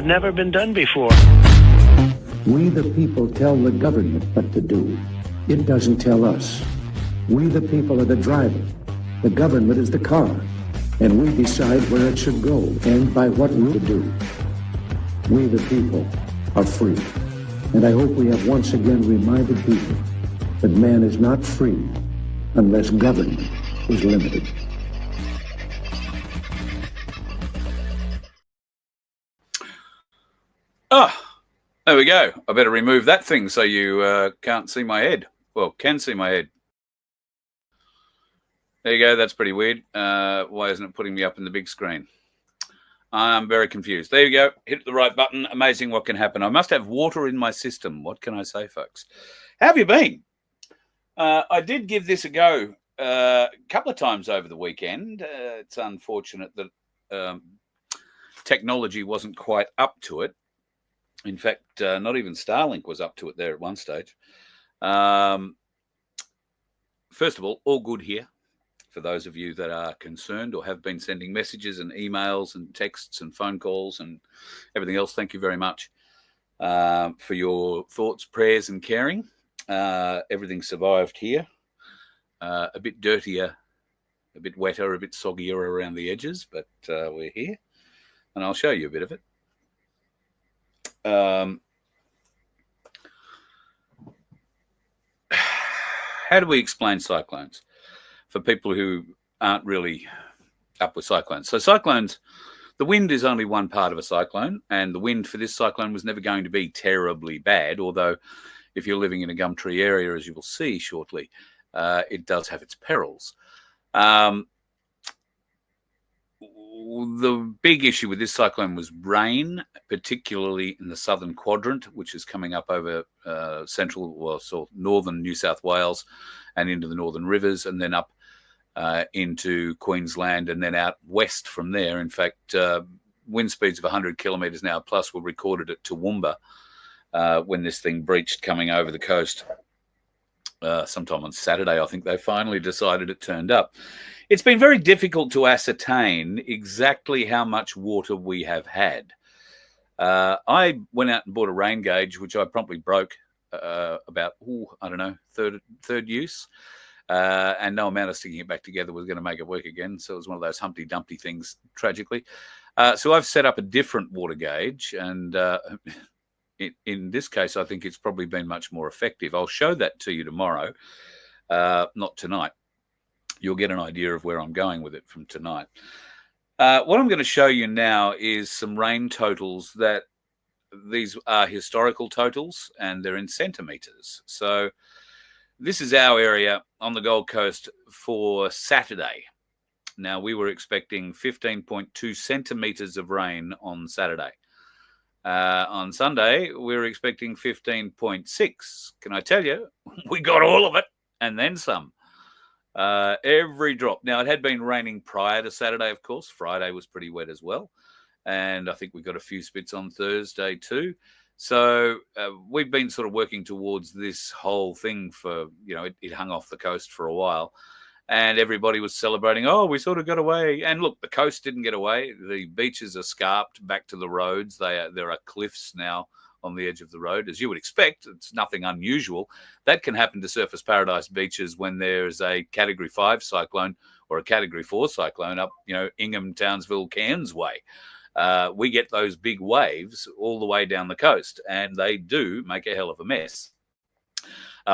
have never been done before. We the people tell the government what to do. It doesn't tell us. We the people are the driver. The government is the car. And we decide where it should go and by what route to do. We the people are free. And I hope we have once again reminded people that man is not free unless government is limited. Oh, there we go. I better remove that thing so you can't see my head. Well, can see my head. There you go. That's pretty weird. Why isn't it putting me up in the big screen? I'm very confused. There you go. Hit the right button. Amazing what can happen. I must have water in my system. What can I say, folks? How have you been? I did give this a go a couple of times over the weekend. It's unfortunate that technology wasn't quite up to it. In fact, not even Starlink was up to it there at one stage. First of all good here. For those of you that are concerned or have been sending messages and emails and texts and phone calls and everything else, thank you very much for your thoughts, prayers and caring. Everything survived here. A bit dirtier, a bit wetter, a bit soggier around the edges, but we're here. And I'll show you a bit of it. How do we explain cyclones for people who aren't really up with cyclones? So cyclones, the wind is only one part of a cyclone, and the wind for this cyclone was never going to be terribly bad, although if you're living in a gum tree area, as you will see shortly, it does have its perils. The big issue with this cyclone was rain, particularly in the southern quadrant, which is coming up over northern New South Wales and into the northern rivers, and then up into Queensland and then out west from there. In fact, wind speeds of 100 kilometres an hour plus were recorded at Toowoomba when this thing breached coming over the coast. Sometime on Saturday, I think they finally decided it turned up. It's been very difficult to ascertain exactly how much water we have had. I went out and bought a rain gauge, which I promptly broke about, third use. And no amount of sticking it back together was going to make it work again. So it was one of those Humpty Dumpty things, tragically. So I've set up a different water gauge. And in this case, I think it's probably been much more effective. I'll show that to you tomorrow, not tonight. You'll get an idea of where I'm going with it from tonight. What I'm going to show you now is some rain totals that these are historical totals, and they're in centimetres. So this is our area on the Gold Coast for Saturday. Now, we were expecting 15.2 centimetres of rain on Saturday. On Sunday, we were expecting 15.6. Can I tell you, we got all of it and then some. Every drop. Now, it had been raining prior to Saturday, of course. Friday was pretty wet as well. And I think we got a few spits on Thursday too. So we've been sort of working towards this whole thing for, it hung off the coast for a while. And everybody was celebrating, oh, we sort of got away. And look, the coast didn't get away. The beaches are scarped back to the roads. There are cliffs now on the edge of the road, as you would expect. It's nothing unusual. That can happen to Surfers Paradise beaches when there's a Category 5 cyclone or a Category 4 cyclone up, Ingham, Townsville, Cairns way. We get those big waves all the way down the coast, and they do make a hell of a mess.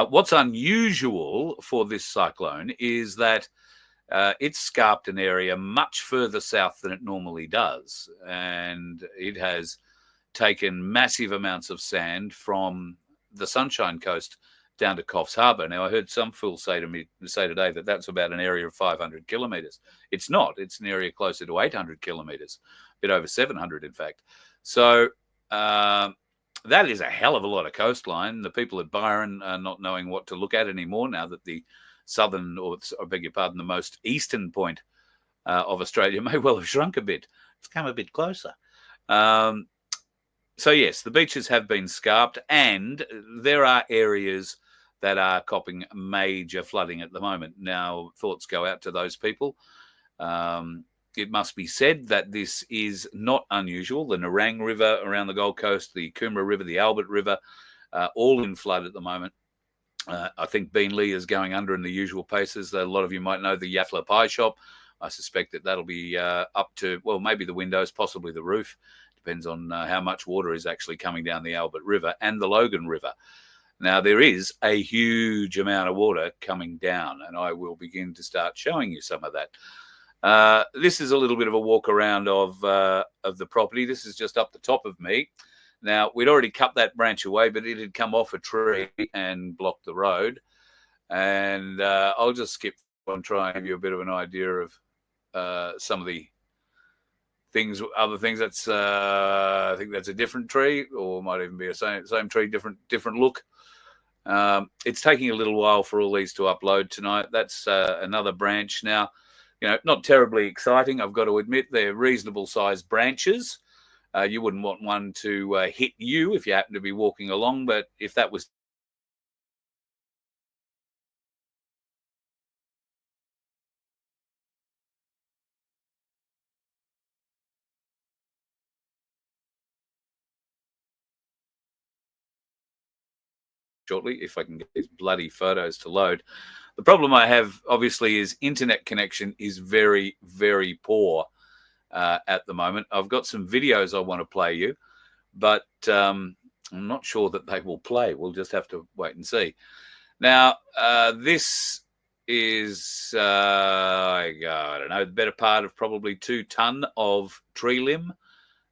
What's unusual for this cyclone is that it's scarped an area much further south than it normally does, and it has taken massive amounts of sand from the Sunshine Coast down to Coffs Harbour. Now, I heard some fool say today that that's about an area of 500 kilometres. It's not. It's an area closer to 800 kilometres, a bit over 700, in fact. So that is a hell of a lot of coastline. The people at Byron are not knowing what to look at anymore now that the southern, or I beg your pardon, the most eastern point of Australia may well have shrunk a bit. It's come a bit closer. So, yes, the beaches have been scarped, and there are areas that are copping major flooding at the moment. Now, thoughts go out to those people. It must be said that this is not unusual. The Nerang River around the Gold Coast, the Coomera River, the Albert River, all in flood at the moment. I think Beenleigh is going under in the usual paces. A lot of you might know the Yathala Pie Shop. I suspect that that'll be up to, well, maybe the windows, possibly the roof. Depends on how much water is actually coming down the Albert River and the Logan River. Now, there is a huge amount of water coming down, and I will begin to start showing you some of that. This is a little bit of a walk around of the property. This is just up the top of me. Now, we'd already cut that branch away, but it had come off a tree and blocked the road. And I'll just skip and try and give you a bit of an idea of some of the things, other things. That's I think that's a different tree, or might even be a same tree, different look. It's taking a little while for all these to upload tonight. That's another branch. Now, not terribly exciting, I've got to admit. They're reasonable sized branches. You wouldn't want one to hit you if you happen to be walking along, but if that was shortly, if I can get these bloody photos to load. The problem I have, obviously, is internet connection is very, very poor at the moment. I've got some videos I want to play you, but I'm not sure that they will play. We'll just have to wait and see. Now, this is, I don't know, the better part of probably 2 ton of tree limb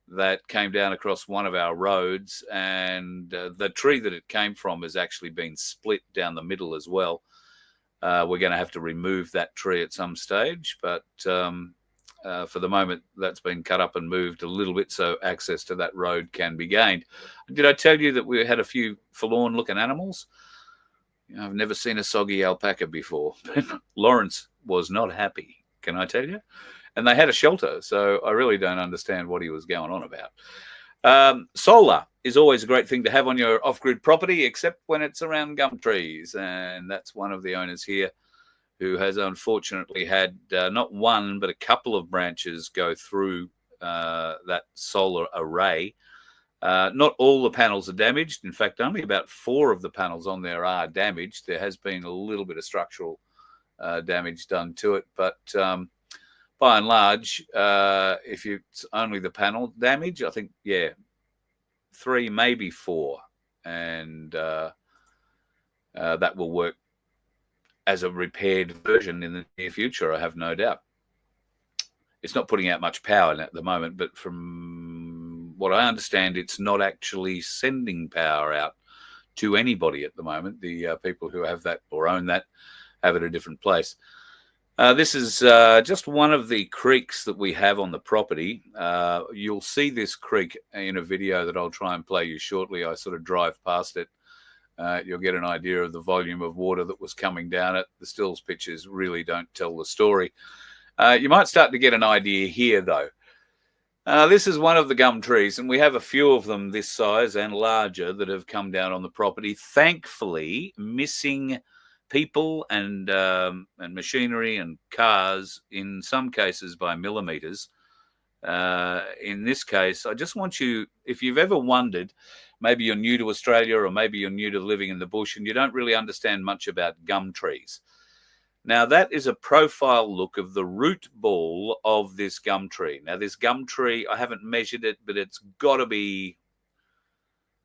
that came down across one of our roads, and the tree that it came from has actually been split down the middle as well. We're going to have to remove that tree at some stage, but for the moment, that's been cut up and moved a little bit so access to that road can be gained. Did I tell you that we had a few forlorn-looking animals? I've never seen a soggy alpaca before. Lawrence was not happy, can I tell you? And they had a shelter, so I really don't understand what he was going on about. Solar is always a great thing to have on your off-grid property, except when it's around gum trees, and that's one of the owners here who has unfortunately had not one, but a couple of branches go through that solar array. Not all the panels are damaged. In fact, only about 4 of the panels on there are damaged. There has been a little bit of structural damage done to it, but by and large, if it's only the panel damage, I think, 3, maybe 4, and that will work as a repaired version in the near future, I have no doubt. It's not putting out much power at the moment, but from what I understand, it's not actually sending power out to anybody at the moment. The people who have that or own that have it at a different place. This is just one of the creeks that we have on the property. You'll see this creek in a video that I'll try and play you shortly. I sort of drive past it. You'll get an idea of the volume of water that was coming down it. The stills pictures really don't tell the story. You might start to get an idea here, though. This is one of the gum trees, and we have a few of them this size and larger that have come down on the property. Thankfully, missing people and machinery and cars, in some cases by millimeters. In this case, I just want you, if you've ever wondered, maybe you're new to Australia or maybe you're new to living in the bush and you don't really understand much about gum trees. Now, that is a profile look of the root ball of this gum tree. Now, this gum tree, I haven't measured it, but it's got to be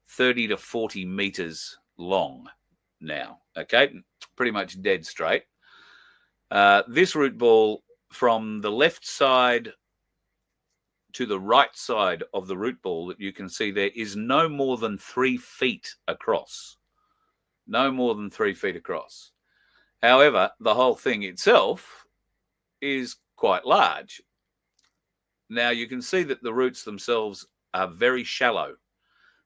30 to 40 meters long now, okay? Pretty much dead straight. This root ball from the left side to the right side of the root ball that you can see there is no more than 3 feet across. No more than 3 feet across. However, the whole thing itself is quite large. Now, you can see that the roots themselves are very shallow.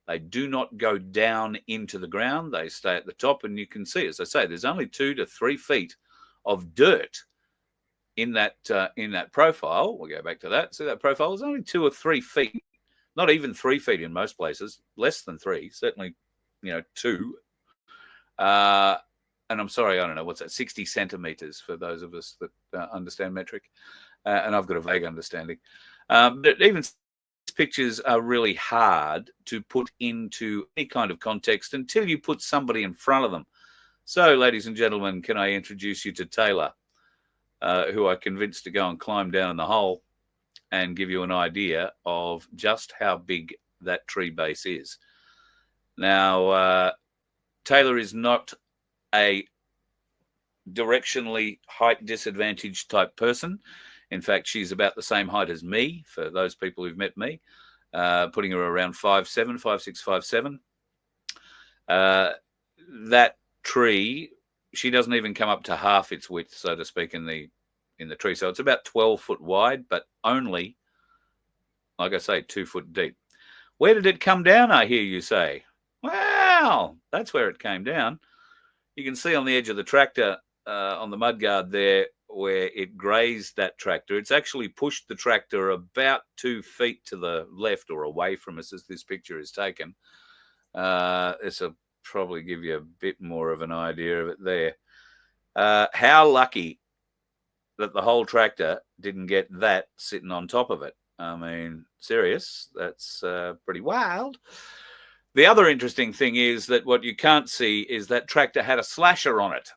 They do not go down into the ground. They stay at the top, and you can see, as I say, there's only 2 to 3 feet of dirt in that profile. We'll go back to that. See that profile is only 2 or 3 feet, not even 3 feet in most places, less than 3, certainly, 2. And I'm sorry, I don't know, what's that, 60 centimeters for those of us that understand metric. and I've got a vague understanding. But even pictures are really hard to put into any kind of context until you put somebody in front of them. So, ladies and gentlemen, can I introduce you to Taylor, who I convinced to go and climb down in the hole and give you an idea of just how big that tree base is. Now, Taylor is not a directionally height disadvantaged type person. In fact, she's about the same height as me, for those people who've met me, putting her around 5'7", 5'6", 5'7". That tree, she doesn't even come up to half its width, so to speak, in the tree. So it's about 12 foot wide, but only, like I say, 2 foot deep. Where did it come down, I hear you say? Well, that's where it came down. You can see on the edge of the tractor, on the mudguard there, where it grazed that tractor. It's actually pushed the tractor about 2 feet to the left or away from us as this picture is taken. This will probably give you a bit more of an idea of it there. How lucky that the whole tractor didn't get that sitting on top of it. I mean, serious, that's pretty wild. The other interesting thing is that what you can't see is that tractor had a slasher on it.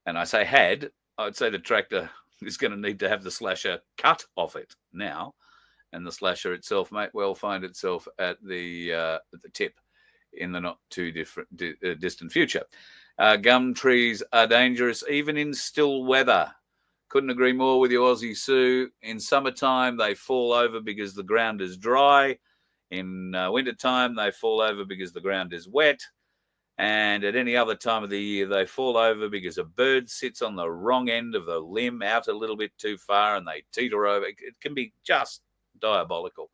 And I say had, I'd say the tractor is going to need to have the slasher cut off it now. And the slasher itself might well find itself at the tip in the not too distant future. Gum trees are dangerous even in still weather. Couldn't agree more with you, Aussie Sue. In summertime, they fall over because the ground is dry. In wintertime, they fall over because the ground is wet. And at any other time of the year, they fall over because a bird sits on the wrong end of the limb out a little bit too far and they teeter over. It can be just diabolical.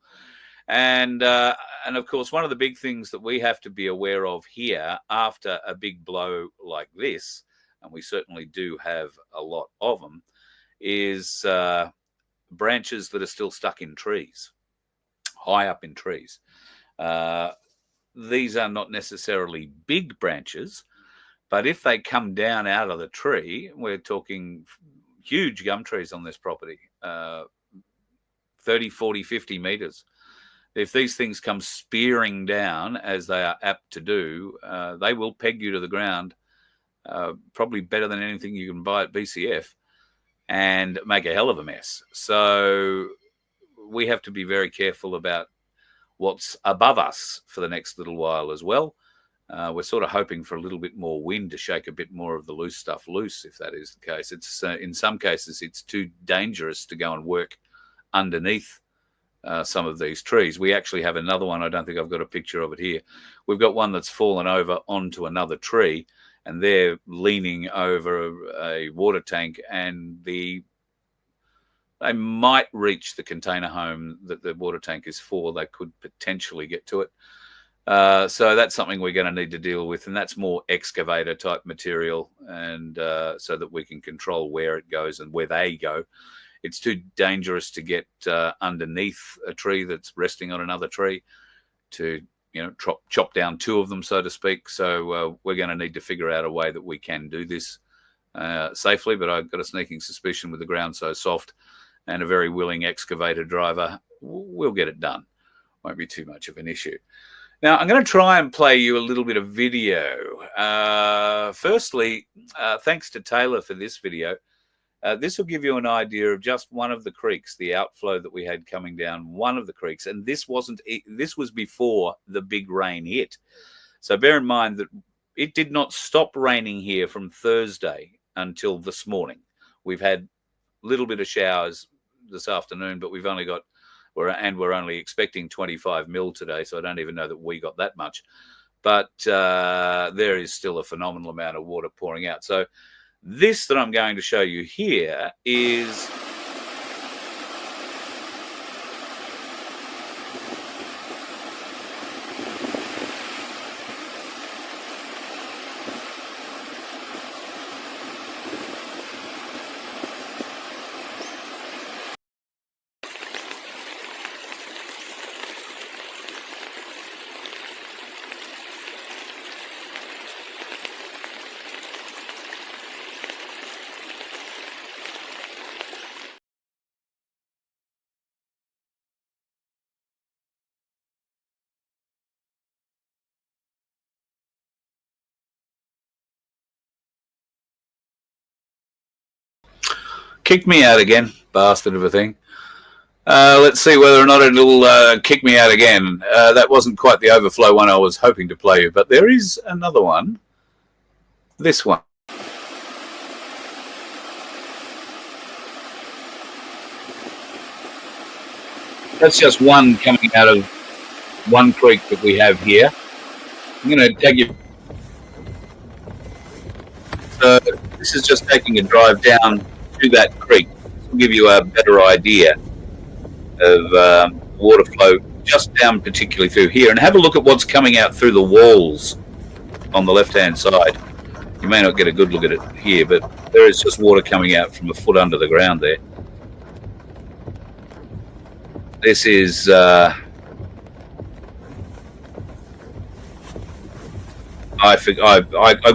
And of course, one of the big things that we have to be aware of here after a big blow like this, and we certainly do have a lot of them, is branches that are still stuck in trees, high up in trees. These are not necessarily big branches, but if they come down out of the tree, we're talking huge gum trees on this property, 30, 40, 50 meters. If these things come spearing down, as they are apt to do, they will peg you to the ground, probably better than anything you can buy at BCF, and make a hell of a mess. So we have to be very careful about what's above us for the next little while as well. We're sort of hoping for a little bit more wind to shake a bit more of the loose stuff loose, if that is the case. It's in some cases, it's too dangerous to go and work underneath some of these trees. We actually have another one. I don't think I've got a picture of it here. We've got one that's fallen over onto another tree, and they're leaning over a water tank, and they might reach the container home that the water tank is for. They could potentially get to it. So that's something we're going to need to deal with, and that's more excavator type material, and so that we can control where it goes and where they go. It's too dangerous to get underneath a tree that's resting on another tree to, chop down two of them, so to speak. So we're going to need to figure out a way that we can do this safely, but I've got a sneaking suspicion with the ground so soft and a very willing excavator driver, we'll get it done. Won't be too much of an issue. Now, I'm going to try and play you a little bit of video. Firstly, thanks to Taylor for this video. This will give you an idea of just one of the creeks, the outflow that we had coming down one of the creeks. And this was before the big rain hit. So bear in mind that it did not stop raining here from Thursday until this morning. We've had a little bit of showers this afternoon, but we're only expecting 25 mil today, so I don't even know that we got that much. But there is still a phenomenal amount of water pouring out. So this that I'm going to show you here is kicked me out again, bastard of a thing. Let's see whether or not it'll kick me out again. That wasn't quite the overflow one I was hoping to play you, but there is another one. This one. That's just one coming out of one creek that we have here. I'm going to take you. So this is just taking a drive down to that creek. This will give you a better idea of water flow just down particularly through here. And have a look at what's coming out through the walls on the left-hand side. You may not get a good look at it here, but there is just water coming out from a foot under the ground there. This is I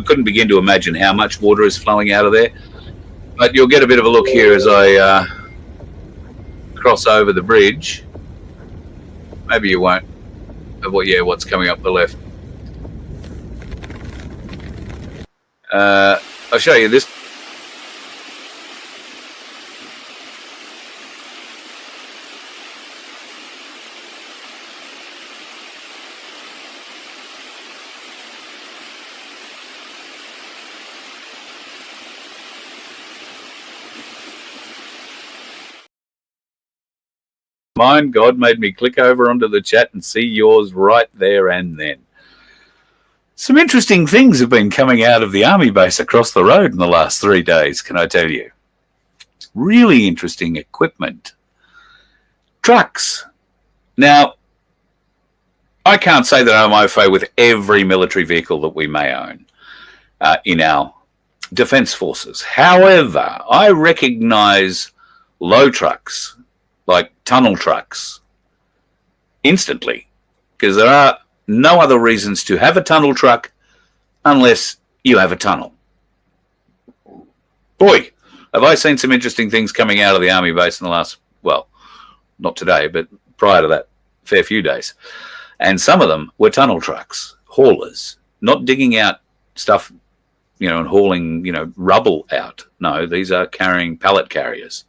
couldn't begin to imagine how much water is flowing out of there, but you'll get a bit of a look here as I cross over the bridge. Maybe you won't. But yeah, what's coming up the left. I'll show you this. Mine, God made me click over onto the chat and see yours right there and then. Some interesting things have been coming out of the army base across the road in the last 3 days, can I tell you? Really interesting equipment. Trucks. Now, I can't say that I'm au fait with every military vehicle that we may own in our defence forces. However, I recognise low trucks, like tunnel trucks, instantly, because there are no other reasons to have a tunnel truck unless you have a tunnel. Boy, have I seen some interesting things coming out of the army base in the last, well, not today, but prior to that, fair few days. And some of them were tunnel trucks, haulers, not digging out stuff, and hauling, rubble out. No, these are carrying pallet carriers.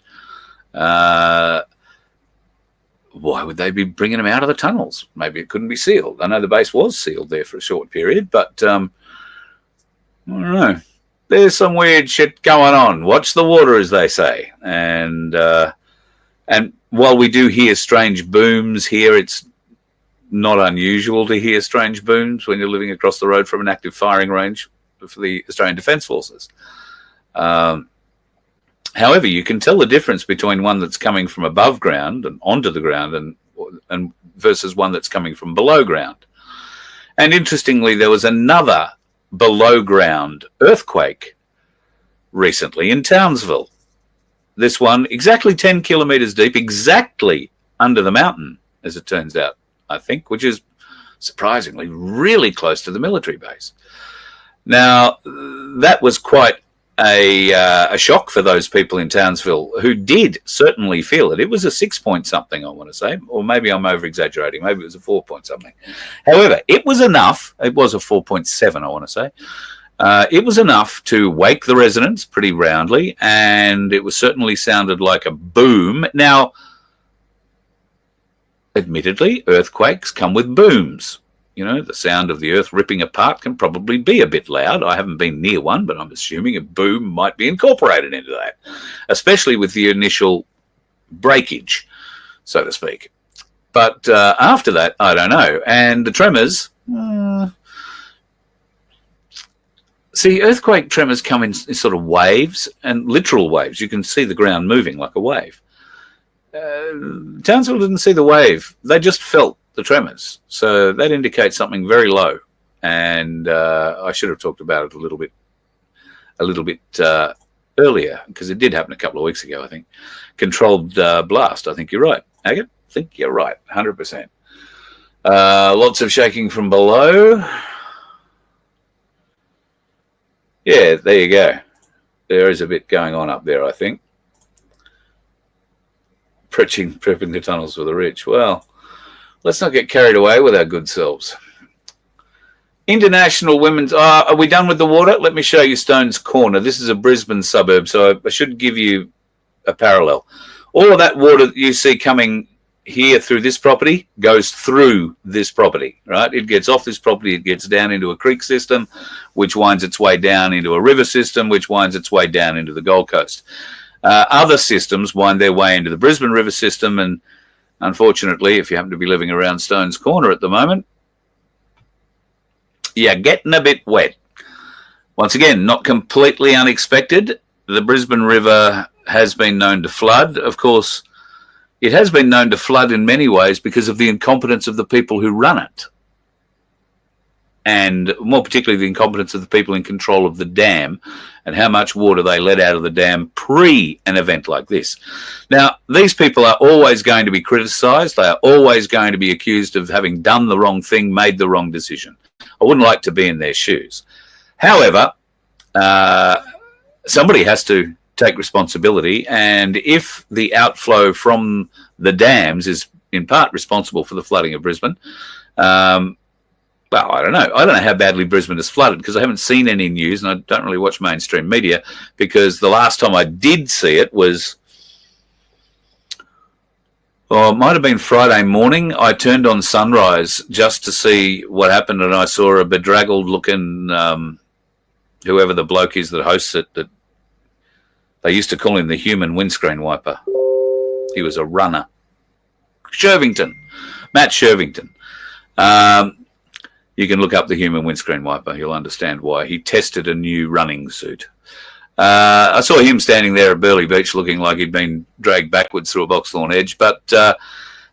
Why would they be bringing them out of the tunnels? Maybe it couldn't be sealed. I know the base was sealed there for a short period, but I don't know. There's some weird shit going on. Watch the water, as they say. And while we do hear strange booms here, it's not unusual to hear strange booms when you're living across the road from an active firing range for the Australian Defence Forces. However, you can tell the difference between one that's coming from above ground and onto the ground and versus one that's coming from below ground. And interestingly, there was another below ground earthquake recently in Townsville. This one exactly 10 kilometres deep, exactly under the mountain, as it turns out, I think, which is surprisingly really close to the military base. Now, that was quite a shock for those people in Townsville who did certainly feel it. It was a 6 point something, I want to say, or maybe I'm over exaggerating. Maybe it was a 4 point something. However, it was enough. It was a 4.7, I want to say. It was enough to wake the residents pretty roundly, and it was certainly sounded like a boom. Now, admittedly, earthquakes come with booms. The sound of the earth ripping apart can probably be a bit loud. I haven't been near one, but I'm assuming a boom might be incorporated into that, especially with the initial breakage, so to speak. But after that, I don't know. And the tremors, see, earthquake tremors come in sort of waves and literal waves. You can see the ground moving like a wave. Townsville didn't see the wave. They just felt the tremors. So that indicates something very low. And I should have talked about it a little bit earlier, because it did happen a couple of weeks ago, I think. Controlled blast. I think you're right, Agate. I think you're right, 100%. Lots of shaking from below. Yeah, there you go. There is a bit going on up there, I think. Prepping the tunnels for the rich. Well, let's not get carried away with our good selves. International Women's... are we done with the water? Let me show you Stone's Corner. This is a Brisbane suburb, so I should give you a parallel. All of that water that you see coming here through this property goes through this property, right? It gets off this property, it gets down into a creek system, which winds its way down into a river system, which winds its way down into the Gold Coast. Other systems wind their way into the Brisbane River system, and unfortunately, if you happen to be living around Stones Corner at the moment, you're getting a bit wet. Once again, not completely unexpected. The Brisbane River has been known to flood. Of course, it has been known to flood in many ways because of the incompetence of the people who run it. And more particularly the incompetence of the people in control of the dam and how much water they let out of the dam pre an event like this. Now, these people are always going to be criticised. They are always going to be accused of having done the wrong thing, made the wrong decision. I wouldn't like to be in their shoes. However, somebody has to take responsibility, and if the outflow from the dams is in part responsible for the flooding of Brisbane, well, I don't know. I don't know how badly Brisbane is flooded because I haven't seen any news, and I don't really watch mainstream media, because the last time I did see it was, it might have been Friday morning. I turned on Sunrise just to see what happened, and I saw a bedraggled-looking, whoever the bloke is that hosts it, that they used to call him the human windscreen wiper. He was a runner. Matt Shervington. You can look up the human windscreen wiper. You'll understand why. He tested a new running suit. I saw him standing there at Burleigh Beach looking like he'd been dragged backwards through a boxthorn hedge, but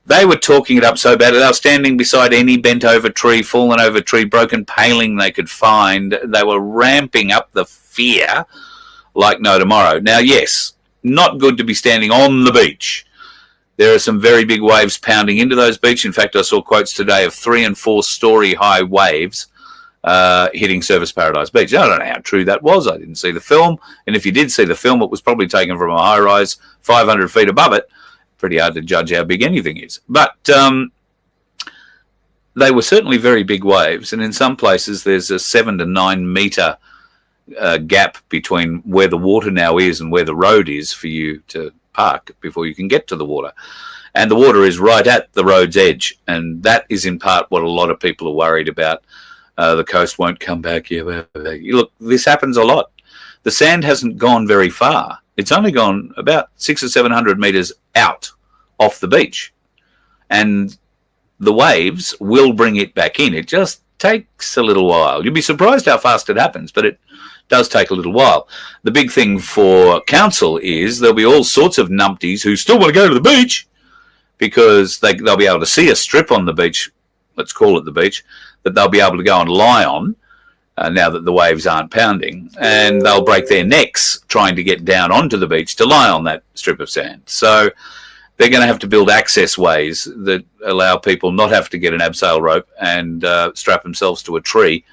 they were talking it up so bad. They were standing beside any bent-over tree, fallen-over tree, broken paling they could find. They were ramping up the fear like no tomorrow. Now, yes, not good to be standing on the beach. There are some very big waves pounding into those beaches. In fact, I saw quotes today of 3- and 4-story high waves hitting Surfers Paradise Beach. I don't know how true that was. I didn't see the film. And if you did see the film, it was probably taken from a high-rise 500 feet above it. Pretty hard to judge how big anything is. But they were certainly very big waves. And in some places, there's a 7 to 9 metre gap between where the water now is and where the road is for you to park before you can get to the water. And the water is right at the road's edge. And that is in part what a lot of people are worried about. The coast won't come back. Look, this happens a lot. The sand hasn't gone very far. It's only gone about 600 or 700 metres out off the beach. And the waves will bring it back in. It just takes a little while. You'll be surprised how fast it happens, but it does take a little while. The big thing for council is there'll be all sorts of numpties who still want to go to the beach because they'll be able to see a strip on the beach, let's call it the beach, that they'll be able to go and lie on now that the waves aren't pounding, and they'll break their necks trying to get down onto the beach to lie on that strip of sand. So they're going to have to build access ways that allow people not have to get an abseil rope and strap themselves to a tree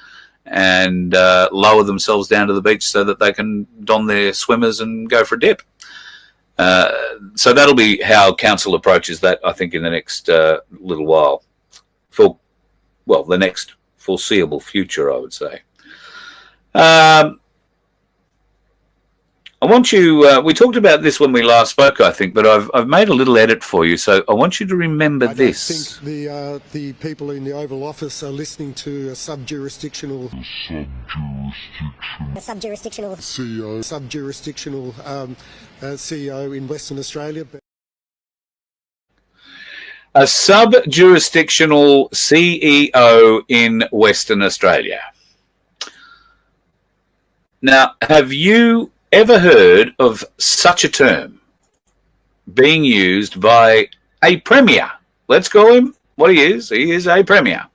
and lower themselves down to the beach so that they can don their swimmers and go for a dip. So that'll be how council approaches that, I think, in the next little while. The next foreseeable future, I would say. I want you, we talked about this when we last spoke, I think, but I've made a little edit for you, so I want you to remember this. I think the people in the Oval Office are listening to a subjurisdictional CEO in Western Australia. A sub-jurisdictional CEO in Western Australia. Now, have you ever heard of such a term being used by a premier? Let's call him what he is. He is a premier.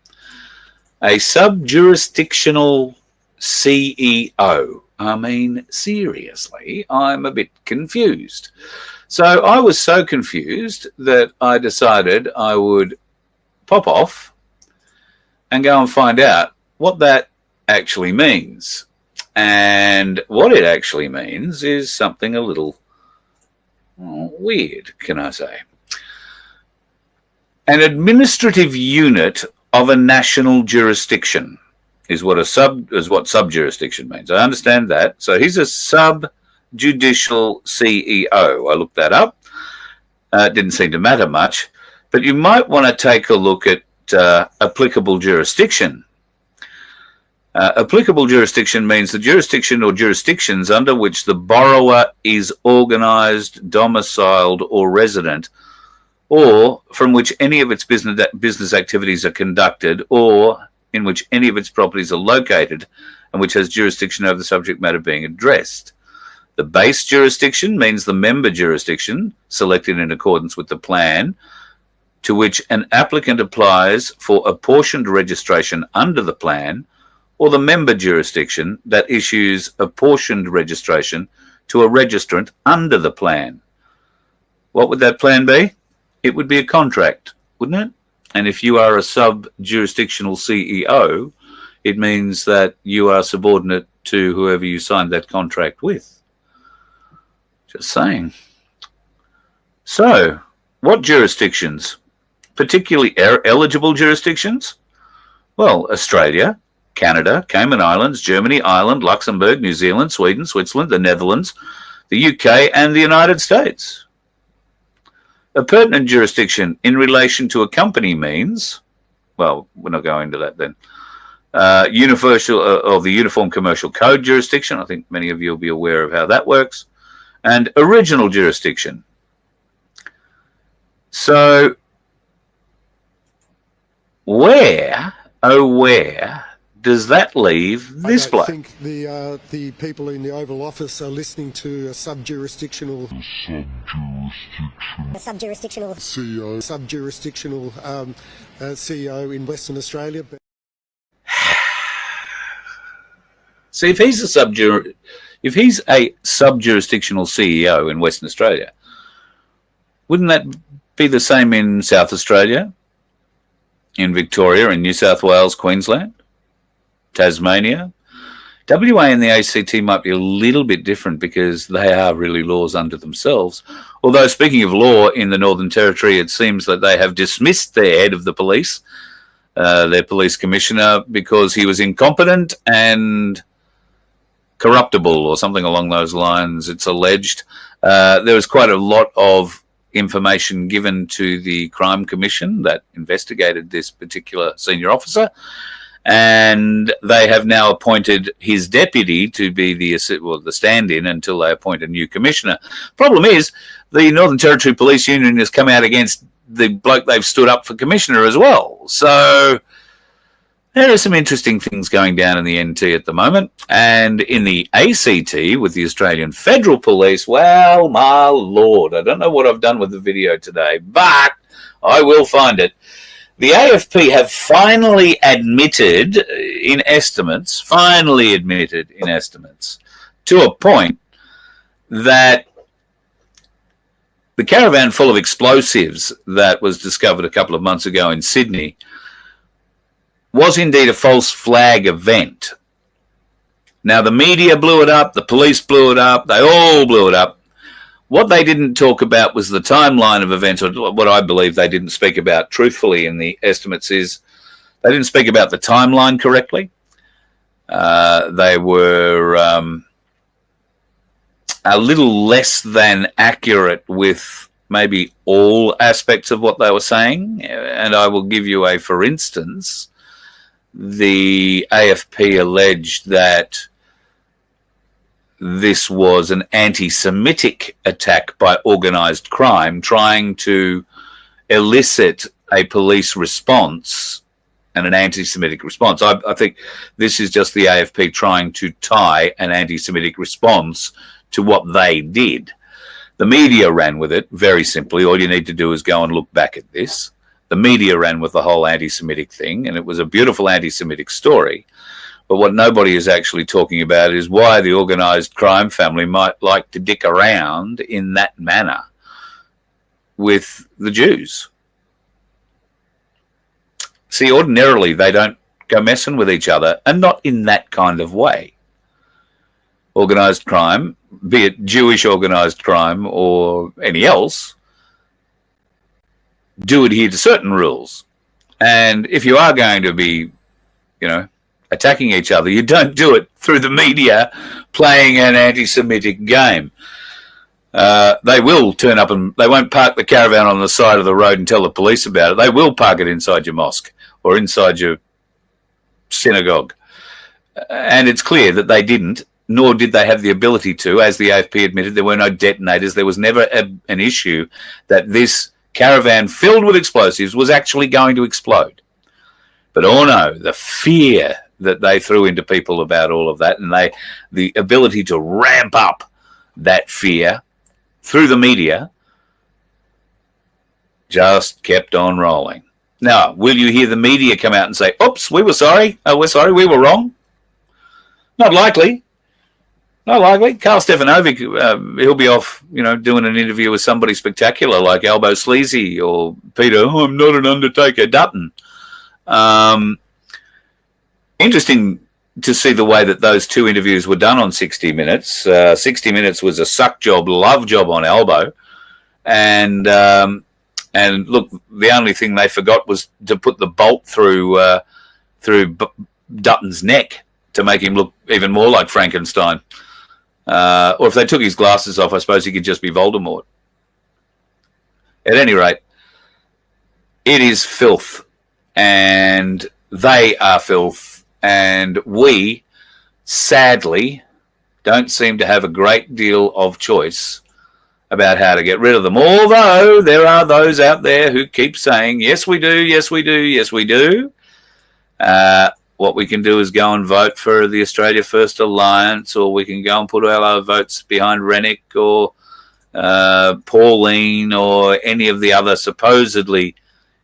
A sub-jurisdictional CEO. I mean, seriously, I'm a bit confused. So I was so confused that I decided I would pop off and go and find out what that actually means. And what it actually means is something a little weird, can I say. An administrative unit of a national jurisdiction is what sub-jurisdiction means. I understand that. So he's a judicial CEO. I looked that up. It didn't seem to matter much, but you might want to take a look at applicable jurisdiction. Applicable jurisdiction means the jurisdiction or jurisdictions under which the borrower is organised, domiciled or resident, or from which any of its business activities are conducted, or in which any of its properties are located, and which has jurisdiction over the subject matter being addressed. The base jurisdiction means the member jurisdiction selected in accordance with the plan to which an applicant applies for apportioned registration under the plan, or the member jurisdiction that issues apportioned registration to a registrant under the plan. What would that plan be? It would be a contract, wouldn't it? And if you are a sub-jurisdictional CEO, it means that you are subordinate to whoever you signed that contract with. Just saying. So, what jurisdictions? Particularly eligible jurisdictions? Well, Australia, Canada, Cayman Islands, Germany, Ireland, Luxembourg, New Zealand, Sweden, Switzerland, the Netherlands, the UK, and the United States. A pertinent jurisdiction in relation to a company means, well, we're not going into that then. Universal of the Uniform Commercial Code jurisdiction. I think many of you will be aware of how that works. And original jurisdiction. So, where, oh where, does that leave this bloke? I think the people in the Oval Office are listening to a sub-jurisdictional CEO in Western Australia. See, if he's a sub-jurisdictional CEO in Western Australia, wouldn't that be the same in South Australia, in Victoria, in New South Wales, Queensland, Tasmania? WA and the ACT might be a little bit different because they are really laws unto themselves. Although, speaking of law in the Northern Territory, it seems that they have dismissed their head of the police, their police commissioner, because he was incompetent and corruptible or something along those lines, it's alleged. There was quite a lot of information given to the Crime Commission that investigated this particular senior officer, and they have now appointed his deputy to be the stand-in until they appoint a new commissioner. Problem is, the Northern Territory Police Union has come out against the bloke they've stood up for commissioner as well. So there are some interesting things going down in the NT at the moment. And in the ACT with the Australian Federal Police, well, my Lord, I don't know what I've done with the video today, but I will find it. The AFP have finally admitted in estimates, to a point that the caravan full of explosives that was discovered a couple of months ago in Sydney was indeed a false flag event. Now, the media blew it up, the police blew it up, they all blew it up. What they didn't talk about was the timeline of events, or what I believe they didn't speak about truthfully in the estimates is they didn't speak about the timeline correctly. They were a little less than accurate with maybe all aspects of what they were saying. And I will give you for instance, the AFP alleged that this was an anti-Semitic attack by organised crime trying to elicit a police response and an anti-Semitic response. I think this is just the AFP trying to tie an anti-Semitic response to what they did. The media ran with it very simply. All you need to do is go and look back at this. The media ran with the whole anti-Semitic thing, and it was a beautiful anti-Semitic story. But what nobody is actually talking about is why the organised crime family might like to dick around in that manner with the Jews. See, ordinarily they don't go messing with each other, and not in that kind of way. Organised crime, be it Jewish organised crime or any else, do adhere to certain rules. And if you are going to be, attacking each other. You don't do it through the media playing an anti-Semitic game. They will turn up and they won't park the caravan on the side of the road and tell the police about it. They will park it inside your mosque or inside your synagogue. And it's clear that they didn't, nor did they have the ability to. As the AFP admitted, there were no detonators. There was never an issue that this caravan filled with explosives was actually going to explode. But oh no, the fear that they threw into people about all of that, and the ability to ramp up that fear through the media just kept on rolling. Now, will you hear the media come out and say, oops, we were sorry. Oh, we're sorry, we were wrong? Not likely. Not likely. Carl Stefanovic, he'll be off, doing an interview with somebody spectacular like Albo Sleazy or Peter, I'm not an undertaker, Dutton. Interesting to see the way that those two interviews were done on 60 Minutes. 60 Minutes was a suck job, love job on Albo. And look, the only thing they forgot was to put the bolt through Dutton's neck to make him look even more like Frankenstein. Or if they took his glasses off, I suppose he could just be Voldemort. At any rate, it is filth, and they are filth, and we, sadly, don't seem to have a great deal of choice about how to get rid of them. Although there are those out there who keep saying, yes, we do, yes, we do, yes, we do. What we can do is go and vote for the Australia First Alliance, or we can go and put all our votes behind Rennick or Pauline or any of the other supposedly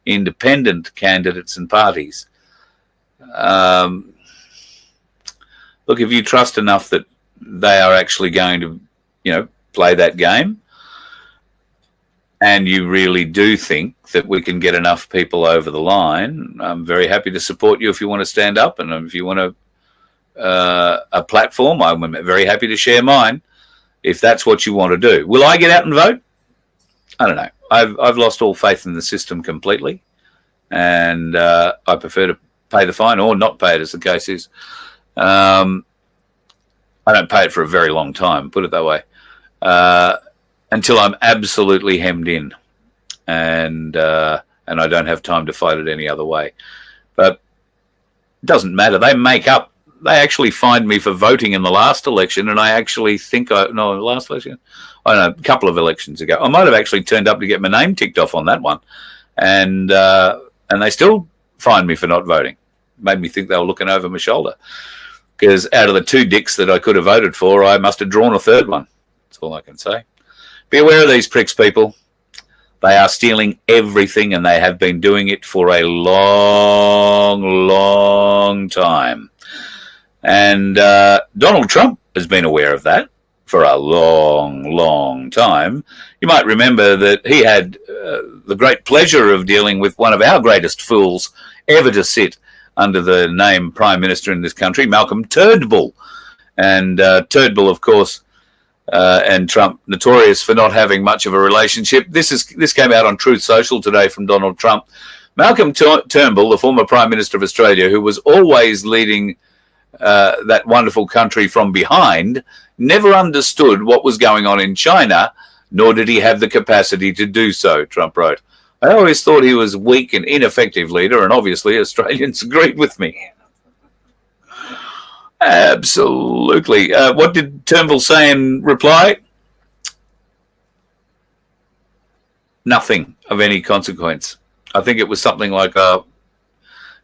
independent candidates and parties. Look, if you trust enough that they are actually going to, play that game, and you really do think that we can get enough people over the line, I'm very happy to support you if you want to stand up, and if you want a platform, I'm very happy to share mine if that's what you want to do. Will I get out and vote? I don't know. I've lost all faith in the system completely, and I prefer to pay the fine or not pay it, as the case is. I don't pay it for a very long time, put it that way, until I'm absolutely hemmed in, and I don't have time to fight it any other way. But it doesn't matter. They actually fined me for voting in the last election, and I actually think last election? I don't know, a couple of elections ago. I might have actually turned up to get my name ticked off on that one, and they still fined me for not voting. Made me think they were looking over my shoulder, because out of the two dicks that I could have voted for, I must have drawn a third one. That's all I can say. Be aware of these pricks, people. They are stealing everything, and they have been doing it for a long, long time. And Donald Trump has been aware of that for a long, long time. You might remember that he had the great pleasure of dealing with one of our greatest fools ever to sit under the name Prime Minister in this country, Malcolm Turdbull. And Turdbull, of course, and Trump, notorious for not having much of a relationship. This came out on Truth Social today from Donald Trump. Malcolm Turnbull, the former Prime Minister of Australia, who was always leading that wonderful country from behind, never understood what was going on in China, nor did he have the capacity to do so, Trump wrote. I always thought he was a weak and ineffective leader, and obviously Australians agreed with me. Absolutely. What did Turnbull say in reply? Nothing of any consequence. I think it was something like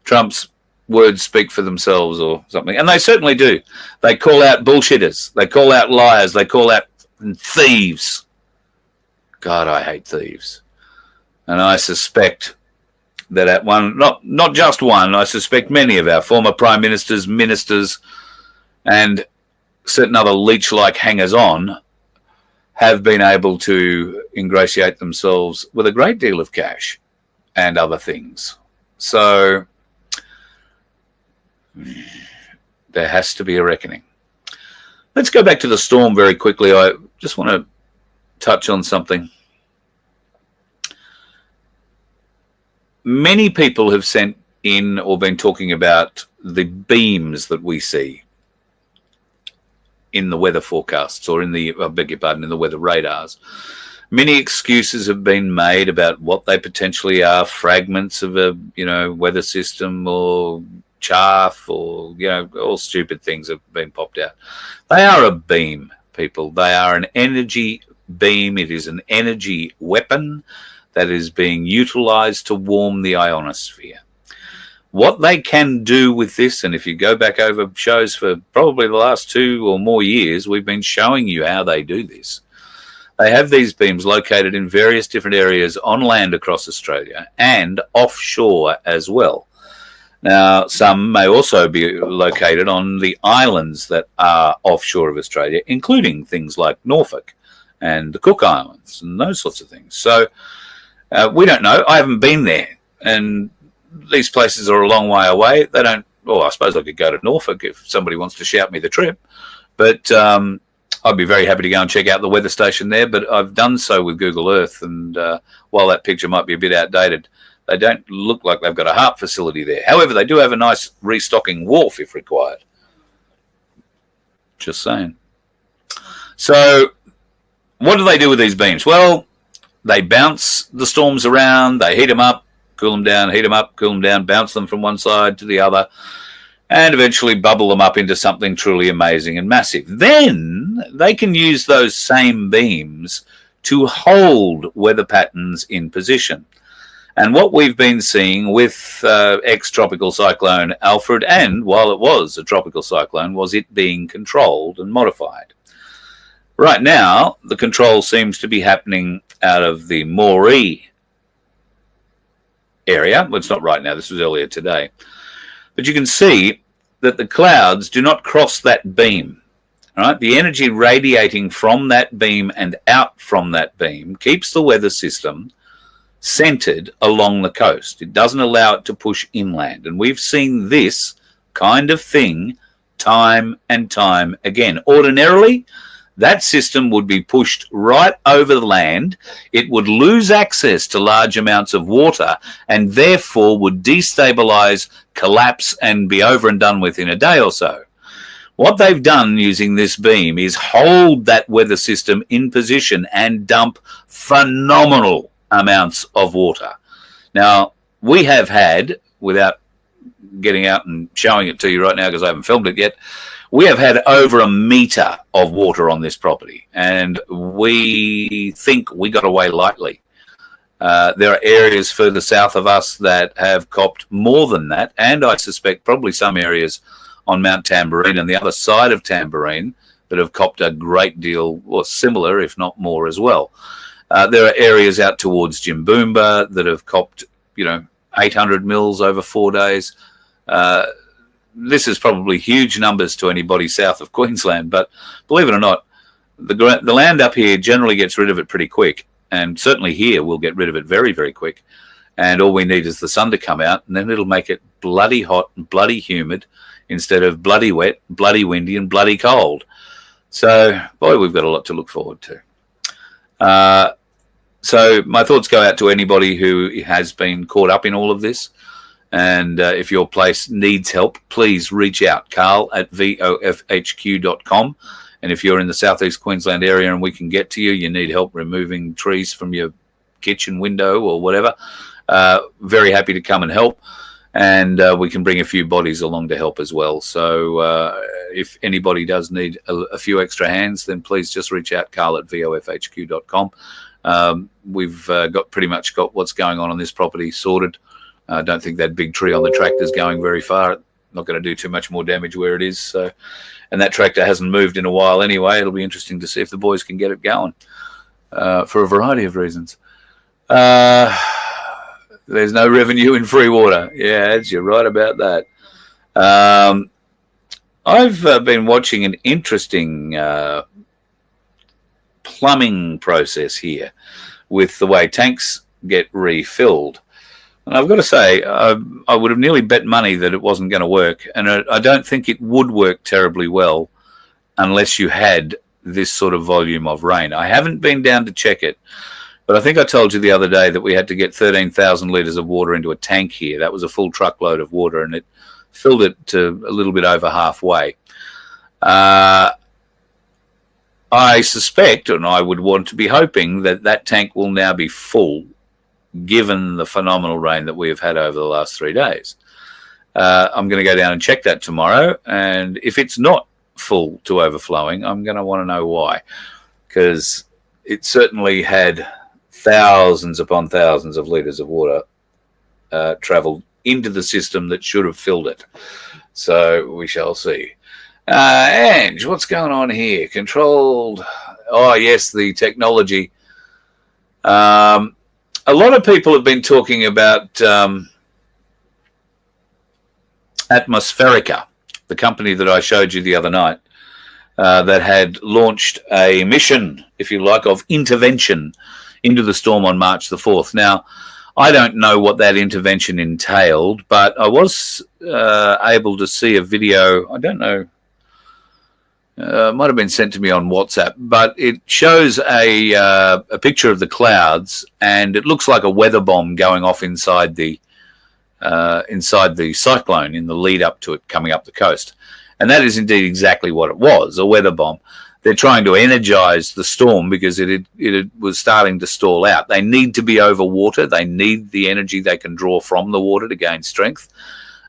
Trump's words speak for themselves or something. And they certainly do. They call out bullshitters. They call out liars. They call out thieves. God, I hate thieves. And I suspect that at one, not just one, I suspect many of our former prime ministers, ministers, and certain other leech-like hangers-on have been able to ingratiate themselves with a great deal of cash and other things. So there has to be a reckoning. Let's go back to the storm very quickly. I just want to touch on something. Many people have sent in or been talking about the beams that we see in the weather forecasts, or in the, I beg your pardon, in the weather radars. Many excuses have been made about what they potentially are, fragments of a, weather system, or chaff, or, all stupid things have been popped out. They are a beam, people. They are an energy beam. It is an energy weapon that is being utilized to warm the ionosphere. What they can do with this, and if you go back over shows for probably the last 2 or more years, we've been showing you how they do this. They have these beams located in various different areas on land across Australia and offshore as well. Now, some may also be located on the islands that are offshore of Australia, including things like Norfolk and the Cook Islands and those sorts of things. So we don't know. I haven't been there, and these places are a long way away. They don't, I suppose I could go to Norfolk if somebody wants to shout me the trip, but I'd be very happy to go and check out the weather station there, but I've done so with Google Earth, and while that picture might be a bit outdated, they don't look like they've got a HARP facility there. However, they do have a nice restocking wharf if required. Just saying. So what do they do with these beams? Well, they bounce the storms around, they heat them up, cool them down, heat them up, cool them down, bounce them from one side to the other, and eventually bubble them up into something truly amazing and massive. Then they can use those same beams to hold weather patterns in position. And what we've been seeing with ex-tropical cyclone Alfred, and while it was a tropical cyclone, was it being controlled and modified. Right now, the control seems to be happening out of the Moree area. Well, it's not right now. This was earlier today. But you can see that the clouds do not cross that beam. Right? The energy radiating from that beam and out from that beam keeps the weather system centered along the coast. It doesn't allow it to push inland. And we've seen this kind of thing time and time again. Ordinarily, that system would be pushed right over the land. It would lose access to large amounts of water and therefore would destabilize, collapse, and be over and done with in a day or so. What they've done using this beam is hold that weather system in position and dump phenomenal amounts of water. Now, we have had, without getting out and showing it to you right now because I haven't filmed it yet, we have had over 1 metre of water on this property, and we think we got away lightly. There are areas further south of us that have copped more than that, and I suspect probably some areas on Mount Tamborine and the other side of Tamborine that have copped a great deal, or similar, if not more as well. There are areas out towards Jimboomba that have copped, 800 mils over 4 days. This is probably huge numbers to anybody south of Queensland, but believe it or not, the land up here generally gets rid of it pretty quick, and certainly here we'll get rid of it very, very quick. And all we need is the sun to come out, and then it'll make it bloody hot and bloody humid instead of bloody wet, bloody windy, and bloody cold. So, boy, we've got a lot to look forward to. So my thoughts go out to anybody who has been caught up in all of this. And if your place needs help, please reach out, carl@vofhq.com. And if you're in the southeast Queensland area and we can get to you, you need help removing trees from your kitchen window or whatever, very happy to come and help. And we can bring a few bodies along to help as well. So if anybody does need a few extra hands, then please just reach out, carl@vofhq.com. We've pretty much got what's going on this property sorted. I don't think that big tree on the tractor is going very far. Not going to do too much more damage where it is. So, and that tractor hasn't moved in a while anyway. It'll be interesting to see if the boys can get it going for a variety of reasons. There's no revenue in free water. Yeah, you're right about that. I've been watching an interesting plumbing process here with the way tanks get refilled. And I've got to say, I would have nearly bet money that it wasn't going to work. And I don't think it would work terribly well unless you had this sort of volume of rain. I haven't been down to check it, but I think I told you the other day that we had to get 13,000 litres of water into a tank here. That was a full truckload of water, and it filled it to a little bit over halfway. I suspect, and I would want to be hoping, that that tank will now be full, given the phenomenal rain that we have had over the last 3 days. I'm going to go down and check that tomorrow, and if it's not full to overflowing, I'm going to want to know why, because it certainly had thousands upon thousands of litres of water travelled into the system that should have filled it. So we shall see. Ange, what's going on here? Controlled. Oh, yes, the technology. A lot of people have been talking about Atmospherica, the company that I showed you the other night, that had launched a mission, if you like, of intervention into the storm on March the 4th. Now, I don't know what that intervention entailed, but I was able to see a video. I don't know. It might have been sent to me on WhatsApp, but it shows a picture of the clouds, and it looks like a weather bomb going off inside the cyclone in the lead up to it coming up the coast. And that is indeed exactly what it was, a weather bomb. They're trying to energize the storm because it was starting to stall out. They need to be over water. They need the energy they can draw from the water to gain strength.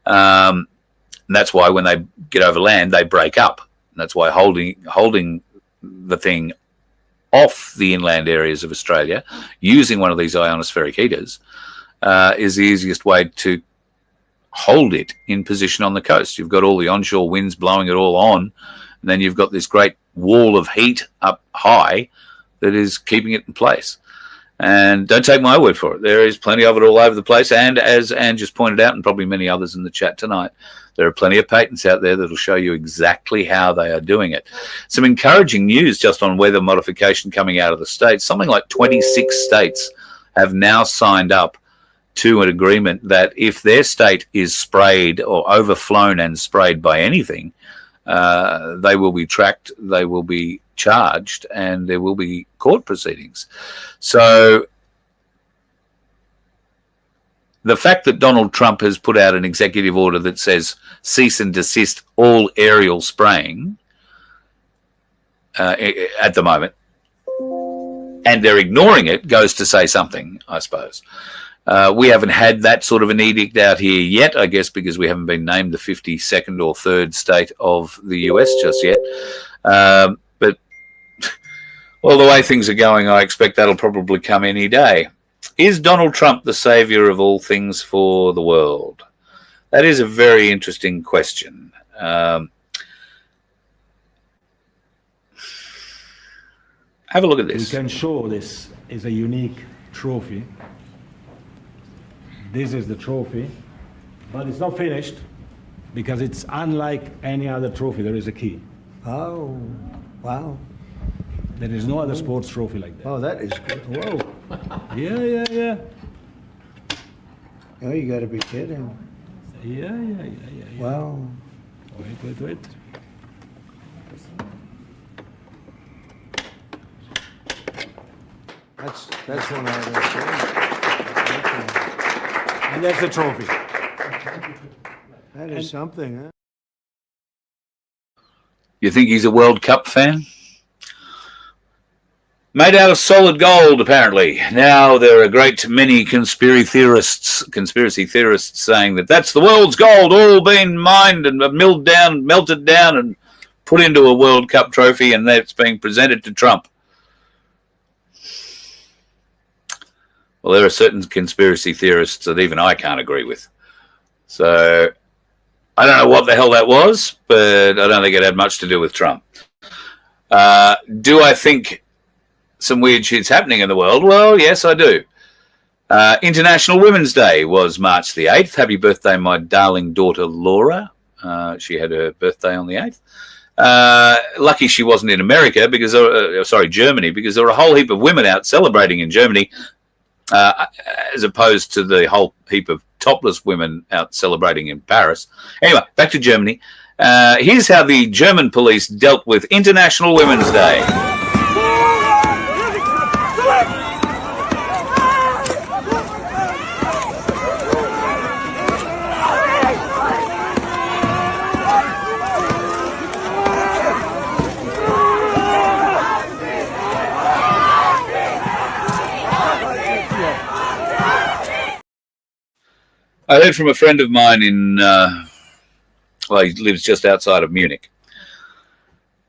And that's why when they get over land, they break up. And that's why holding the thing off the inland areas of Australia, using one of these ionospheric heaters, is the easiest way to hold it in position on the coast. You've got all the onshore winds blowing it all on, and then you've got this great wall of heat up high that is keeping it in place. And don't take my word for it. There is plenty of it all over the place. And as Anne just pointed out, and probably many others in the chat tonight, there are plenty of patents out there that will show you exactly how they are doing it. Some encouraging news just on weather modification coming out of the States. Something like 26 states have now signed up to an agreement that if their state is sprayed or overflown and sprayed by anything, they will be tracked, they will be charged, and there will be court proceedings. So the fact that Donald Trump has put out an executive order that says cease and desist all aerial spraying at the moment, and they're ignoring it, goes to say something, I suppose. We haven't had that sort of an edict out here yet, I guess, because we haven't been named the 52nd or 3rd state of the US just yet. But well, the way things are going, I expect that'll probably come any day. Is Donald Trump the savior of all things for the world? That is a very interesting question. Have a look at this. We can show this is a unique trophy. This is the trophy, but it's not finished because it's unlike any other trophy. There is a key. Oh, wow. There is no other sports trophy like that. Oh, that is good. Whoa. Yeah. Oh, you got to be kidding. Yeah. Wow. Wait. That's one I don't see. And that's the trophy. That is something, huh? You think he's a World Cup fan? Made out of solid gold, apparently. Now there are a great many conspiracy theorists saying that that's the world's gold, all been mined and melted down and put into a World Cup trophy, and that's being presented to Trump. Well, there are certain conspiracy theorists that even I can't agree with. So I don't know what the hell that was, but I don't think it had much to do with Trump. Do I think some weird shit's happening in the world? Well, yes, I do. International Women's Day was March the 8th. Happy birthday, my darling daughter, Laura. She had her birthday on the 8th. Lucky she wasn't in America, because Germany, because there were a whole heap of women out celebrating in Germany, as opposed to the whole heap of topless women out celebrating in Paris. Anyway, back to Germany. Here's how the German police dealt with International Women's Day. I heard from a friend of mine in, well, he lives just outside of Munich.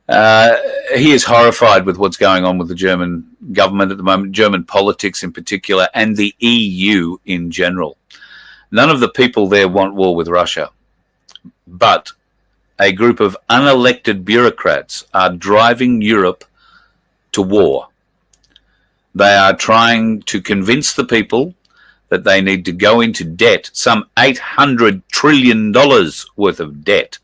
He is horrified with what's going on with the German government at the moment, German politics in particular, and the EU in general. None of the people there want war with Russia, but a group of unelected bureaucrats are driving Europe to war. They are trying to convince the people that they need to go into debt, some $800 trillion worth of debt,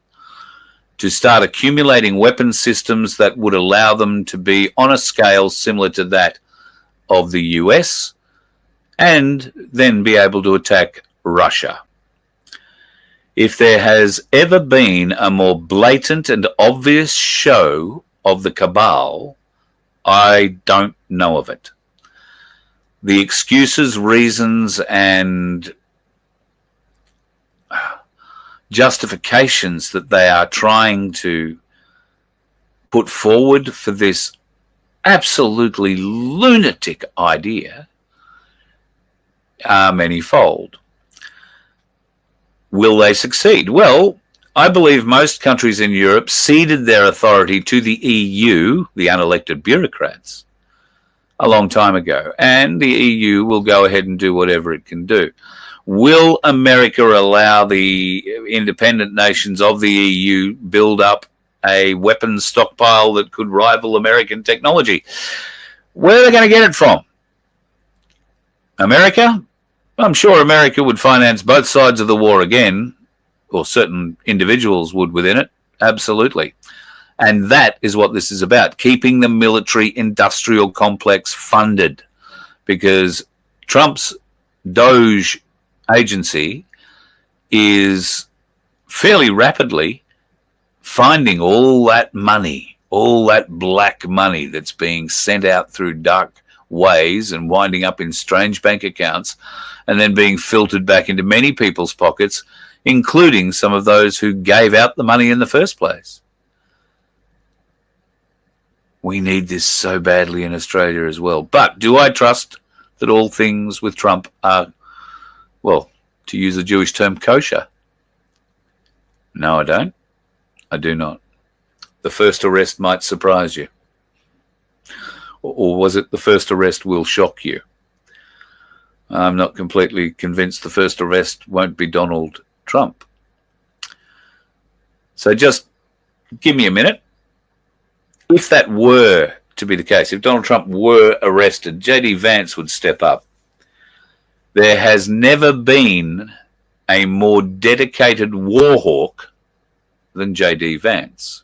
to start accumulating weapon systems that would allow them to be on a scale similar to that of the US, and then be able to attack Russia. If there has ever been a more blatant and obvious show of the cabal, I don't know of it. The excuses, reasons, and justifications that they are trying to put forward for this absolutely lunatic idea are manifold. Will they succeed? Well, I believe most countries in Europe ceded their authority to the EU, the unelected bureaucrats, a long time ago, and the EU will go ahead and do whatever it can do. Will America allow the independent nations of the EU build up a weapons stockpile that could rival American technology? Where are they going to get it from? America? I'm sure America would finance both sides of the war again, or certain individuals would within it, absolutely. And that is what this is about, keeping the military industrial complex funded, because Trump's Doge agency is fairly rapidly finding all that money, all that black money that's being sent out through dark ways and winding up in strange bank accounts and then being filtered back into many people's pockets, including some of those who gave out the money in the first place. We need this so badly in Australia as well. But do I trust that all things with Trump are, well, to use a Jewish term, kosher? No, I don't. I do not. The first arrest might surprise you. Or was it the first arrest will shock you? I'm not completely convinced the first arrest won't be Donald Trump. So just give me a minute. If that were to be the case, if Donald Trump were arrested, J.D. Vance would step up. There has never been a more dedicated war hawk than J.D. Vance.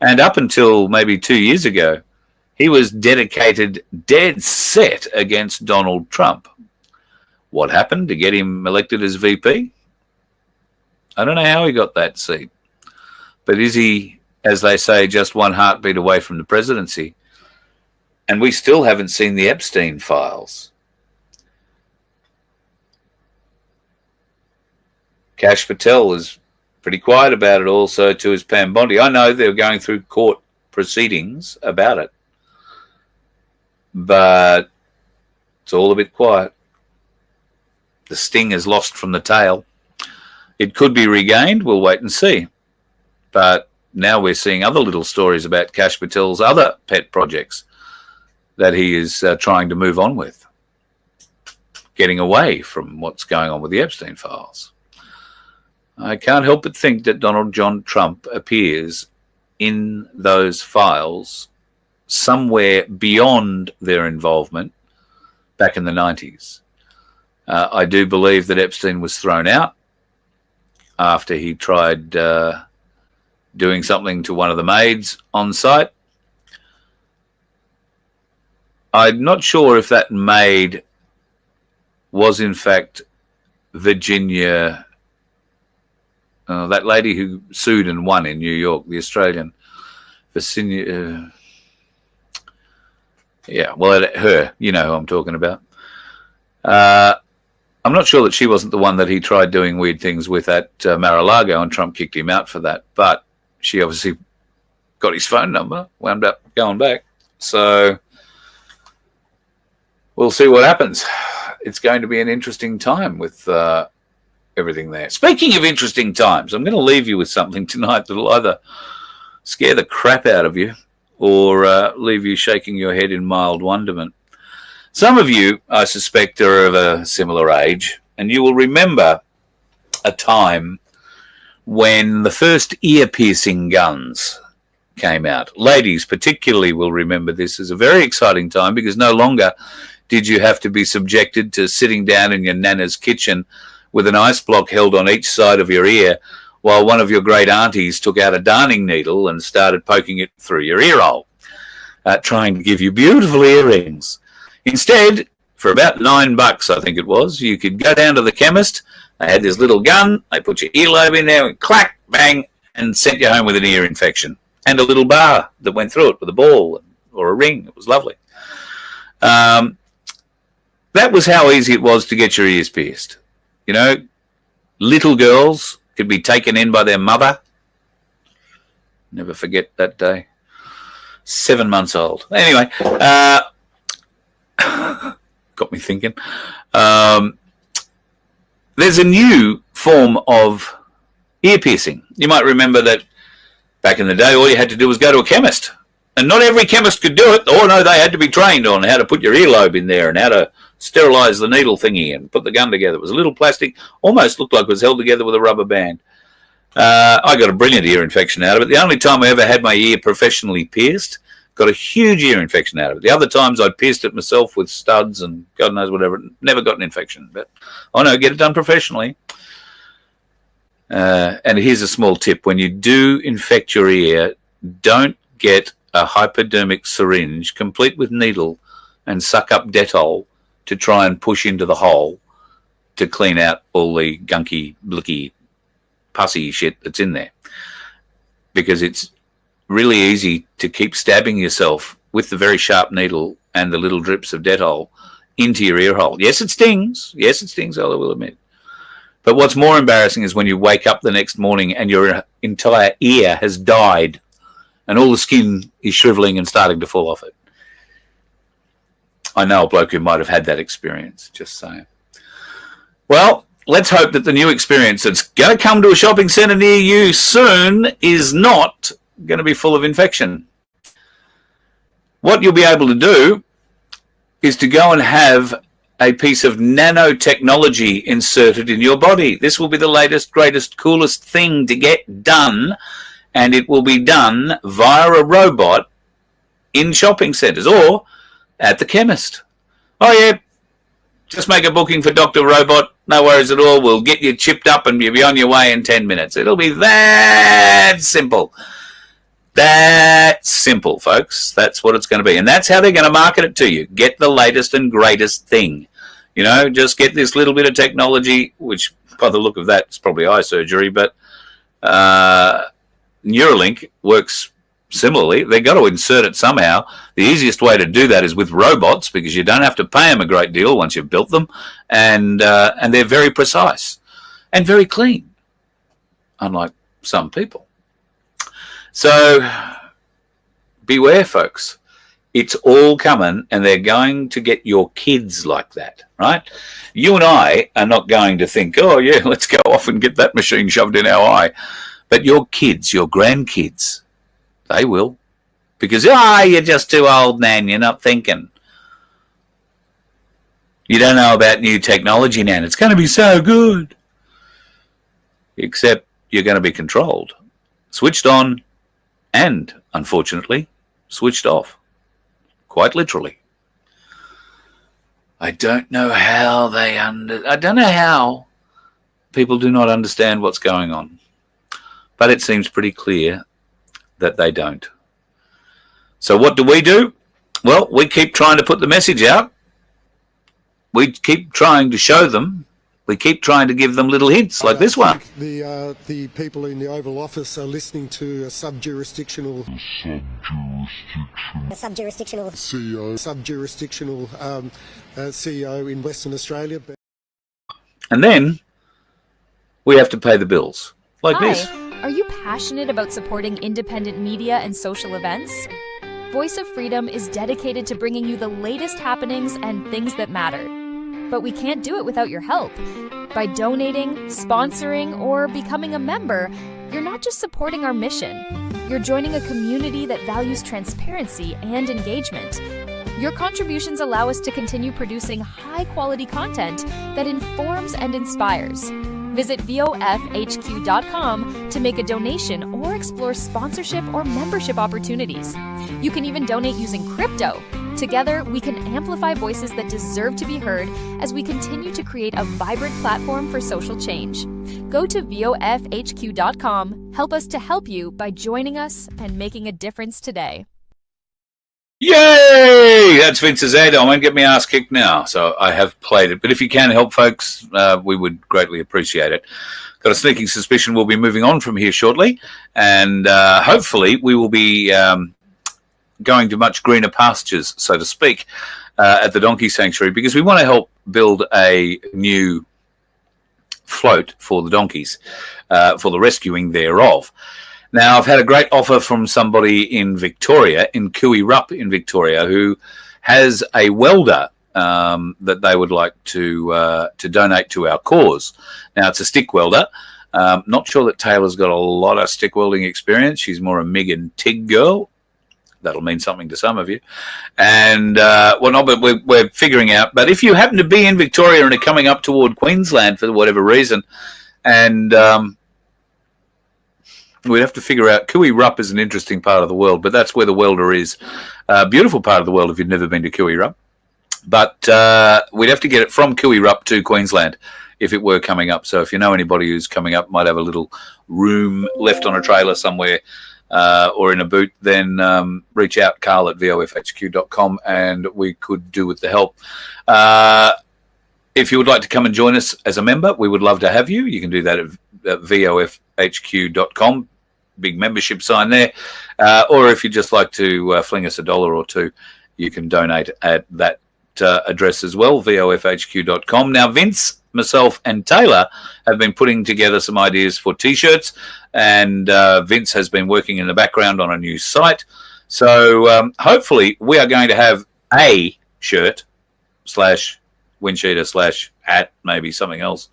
And up until maybe 2 years ago, he was dedicated, dead set against Donald Trump. What happened to get him elected as VP? I don't know how he got that seat. But is he, as they say, just one heartbeat away from the presidency? And we still haven't seen the Epstein files. Kash Patel is pretty quiet about it, also to his Pam Bondi. I know they're going through court proceedings about it, but it's all a bit quiet. The sting is lost from the tail. It could be regained. We'll wait and see. But now we're seeing other little stories about Kash Patel's other pet projects that he is trying to move on with, getting away from what's going on with the Epstein files. I can't help but think that Donald John Trump appears in those files somewhere beyond their involvement back in the 90s. I do believe that Epstein was thrown out after he tried doing something to one of the maids on site. I'm not sure if that maid was in fact Virginia, that lady who sued and won in New York, the Australian. Virginia, yeah, well, her, you know who I'm talking about. I'm not sure that she wasn't the one that he tried doing weird things with at Mar-a-Lago, and Trump kicked him out for that. But she obviously got his phone number, wound up going back. So we'll see what happens. It's going to be an interesting time with everything there. Speaking of interesting times, I'm going to leave you with something tonight that'll either scare the crap out of you or leave you shaking your head in mild wonderment. Some of you, I suspect, are of a similar age, and you will remember a time when the first ear-piercing guns came out. Ladies particularly will remember this as a very exciting time, because no longer did you have to be subjected to sitting down in your nana's kitchen with an ice block held on each side of your ear while one of your great aunties took out a darning needle and started poking it through your ear hole, trying to give you beautiful earrings. Instead, for about $9, I think it was, you could go down to the chemist. They had this little gun. They put your earlobe in there and clack, bang, and sent you home with an ear infection and a little bar that went through it with a ball or a ring. It was lovely. That was how easy it was to get your ears pierced. You know, little girls could be taken in by their mother. Never forget that day. 7 months old. Anyway, got me thinking. There's a new form of ear piercing. You might remember that back in the day, all you had to do was go to a chemist. And not every chemist could do it. Oh, no, they had to be trained on how to put your earlobe in there and how to sterilize the needle thingy and put the gun together. It was a little plastic, almost looked like it was held together with a rubber band. I got a brilliant ear infection out of it. The only time I ever had my ear professionally pierced, got a huge ear infection out of it. The other times I pierced it myself with studs and God knows whatever. Never got an infection. But, oh no, get it done professionally. And here's a small tip. When you do infect your ear, don't get a hypodermic syringe complete with needle and suck up Dettol to try and push into the hole to clean out all the gunky, blicky, pussy shit that's in there. Because it's really easy to keep stabbing yourself with the very sharp needle and the little drips of Dettol into your ear hole. Yes, it stings. Yes, it stings, I will admit. But what's more embarrassing is when you wake up the next morning and your entire ear has died and all the skin is shriveling and starting to fall off it. I know a bloke who might have had that experience, just saying. Well, let's hope that the new experience that's going to come to a shopping centre near you soon is not going to be full of infection. What you'll be able to do is to go and have a piece of nanotechnology inserted in your body. This will be the latest, greatest, coolest thing to get done, and it will be done via a robot in shopping centres or at the chemist. Oh yeah, just make a booking for Dr. Robot, no worries at all. We'll get you chipped up and you'll be on your way in 10 minutes. It'll be that simple. That's simple, folks. That's what it's going to be. And that's how they're going to market it to you. Get the latest and greatest thing. You know, just get this little bit of technology, which by the look of that, it's probably eye surgery, but Neuralink works similarly. They've got to insert it somehow. The easiest way to do that is with robots, because you don't have to pay them a great deal once you've built them, and they're very precise and very clean, unlike some people. So beware, folks. It's all coming, and they're going to get your kids like that, right? You and I are not going to think, oh, yeah, let's go off and get that machine shoved in our eye. But your kids, your grandkids, they will. Because, you're just too old, Nan, you're not thinking. You don't know about new technology, Nan. It's going to be so good. Except you're going to be controlled, switched on, and, unfortunately, switched off. Quite literally. I don't know how I don't know how people do not understand what's going on. But it seems pretty clear that they don't. So what do? Well, we keep trying to put the message out. We keep trying to show them. We keep trying to give them little hints like this one. The people in the Oval Office are listening to a subjurisdictional CEO in Western Australia. And then we have to pay the bills like this. Are you passionate about supporting independent media and social events? Voice of Freedom is dedicated to bringing you the latest happenings and things that matter. But we can't do it without your help. By donating, sponsoring, or becoming a member, you're not just supporting our mission. You're joining a community that values transparency and engagement. Your contributions allow us to continue producing high-quality content that informs and inspires. Visit VOFHQ.com to make a donation or explore sponsorship or membership opportunities. You can even donate using crypto. Together, we can amplify voices that deserve to be heard as we continue to create a vibrant platform for social change. Go to VOFHQ.com, help us to help you by joining us and making a difference today. Yay! That's Vince's ad. I won't get my ass kicked now, so I have played it. But if you can help, folks, we would greatly appreciate it. Got a sneaking suspicion we'll be moving on from here shortly, and hopefully we will be going to much greener pastures, so to speak, at the Donkey Sanctuary, because we want to help build a new float for the donkeys, for the rescuing thereof. Now, I've had a great offer from somebody in Victoria, in Cooey Rup in Victoria, who has a welder that they would like to donate to our cause. Now, it's a stick welder. Not sure that Taylor's got a lot of stick welding experience. She's more a MIG and TIG girl. That'll mean something to some of you. And, well, no, but we're figuring out. But if you happen to be in Victoria and are coming up toward Queensland for whatever reason, and we'd have to figure out, Cooey Rup is an interesting part of the world, but that's where the welder is. Beautiful part of the world if you've never been to Cooey Rup. But we'd have to get it from Cooey Rup to Queensland if it were coming up. So if you know anybody who's coming up, might have a little room left on a trailer somewhere, or in a boot, then reach out, Carl at vofhq.com, and we could do with the help. If you would like to come and join us as a member, we would love to have you. You can do that at vofhq.com, big membership sign there. Or if you'd just like to fling us $1 or $2, you can donate at that address as well, vofhq.com. Now, Vince, myself, and Taylor have been putting together some ideas for T-shirts, and Vince has been working in the background on a new site. So hopefully we are going to have a shirt / windsheeter / hat, maybe something else.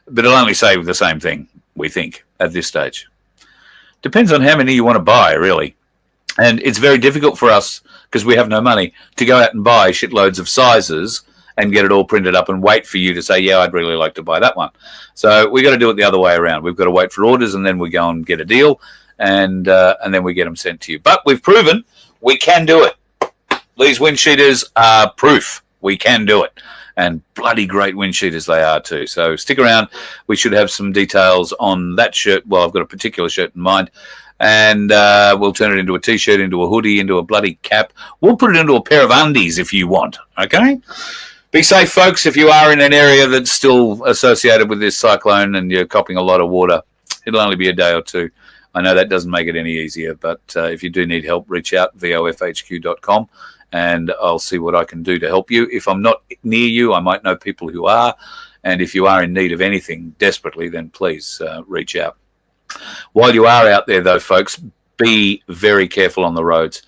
But it'll only say the same thing, we think, at this stage. Depends on how many you want to buy, really. And it's very difficult for us, because we have no money, to go out and buy shitloads of sizes and get it all printed up and wait for you to say, yeah, I'd really like to buy that one. So we got to do it the other way around. We've got to wait for orders, and then we go and get a deal, and then we get them sent to you. But we've proven we can do it. These wind cheaters are proof we can do it. And bloody great wind cheaters they are too. So stick around. We should have some details on that shirt. Well, I've got a particular shirt in mind. And we'll turn it into a T-shirt, into a hoodie, into a bloody cap. We'll put it into a pair of undies if you want, okay? Be safe, folks. If you are in an area that's still associated with this cyclone and you're copping a lot of water, it'll only be a day or two. I know that doesn't make it any easier, but if you do need help, reach out, vofhq.com, and I'll see what I can do to help you. If I'm not near you, I might know people who are, and if you are in need of anything desperately, then please reach out. While you are out there, though, folks, be very careful on the roads.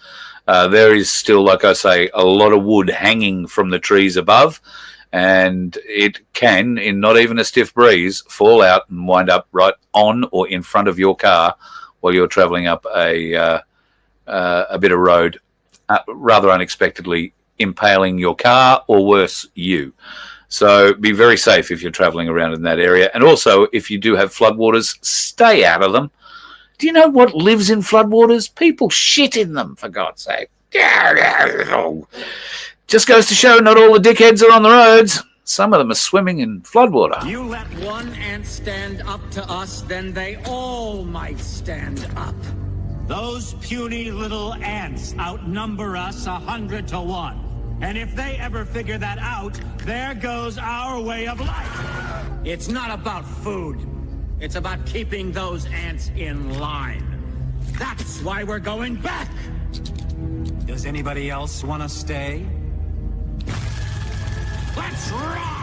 There is still, like I say, a lot of wood hanging from the trees above, and it can, in not even a stiff breeze, fall out and wind up right on or in front of your car while you're travelling up a bit of road, rather unexpectedly impaling your car, or worse, you. So be very safe if you're travelling around in that area. And also, if you do have floodwaters, stay out of them. Do you know what lives in floodwaters? People shit in them, for God's sake. Just goes to show not all the dickheads are on the roads. Some of them are swimming in floodwater. You let one ant stand up to us, then they all might stand up. Those puny little ants outnumber us 100 to 1. And if they ever figure that out, there goes our way of life. It's not about food. It's about keeping those ants in line. That's why we're going back. Does anybody else want to stay? Let's ride!